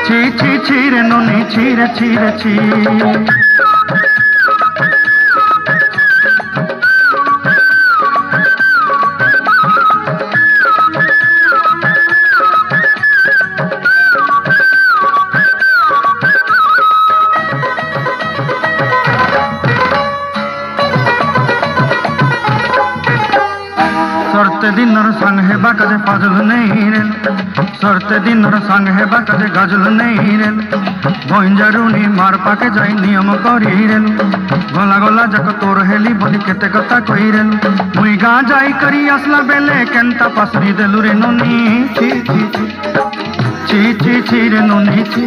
ছি ছি ছি রে ননি ছি রে ছি রে ছি। सरते दिन संग हेबा कदे फजल नहीं रे, सरते दिन संग हेबा कदे गजल नहीं रे। भंजारुनी मार पाके जाई नियम करी रे, गला गला जक तोर हेली बोली केते कथा कही रे। मुई गाँ जाई करी असला बेले केंता पसरी देलु रे नोनी छी छी छी छी छी रे नोनी छी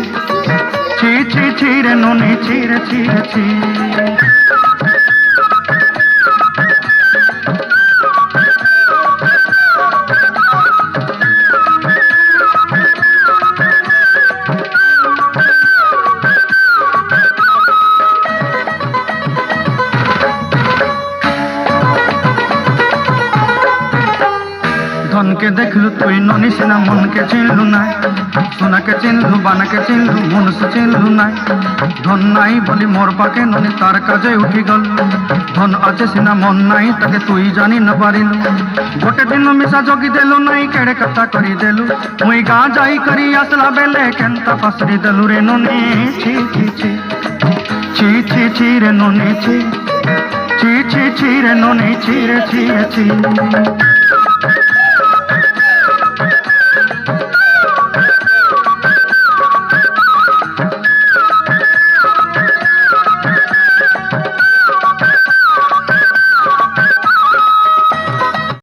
छी छी छी रे नोनी छी रे छी रे छी। धन के देखलु तुई ननी सिना मन के चिन्हलु ना, सोना के चिन्हलु बाना के चिन्हलु मन से चिन्हलु ना। धन नाई बोली मोर पाके ननी तार काजे उठी गल, धन आछे सिना मन नाई ताके तुई जानी न पारिलु। गोटे दिन मिसा जगी देलु नाई केड़े कथा करी देलु, मुई गाँ जाई करी आसला बेले केंता पसरी देलु रे ननी छी छी छी छी छी छी रे ननी छी छी छी छी रे ननी छी रे छी रे छी।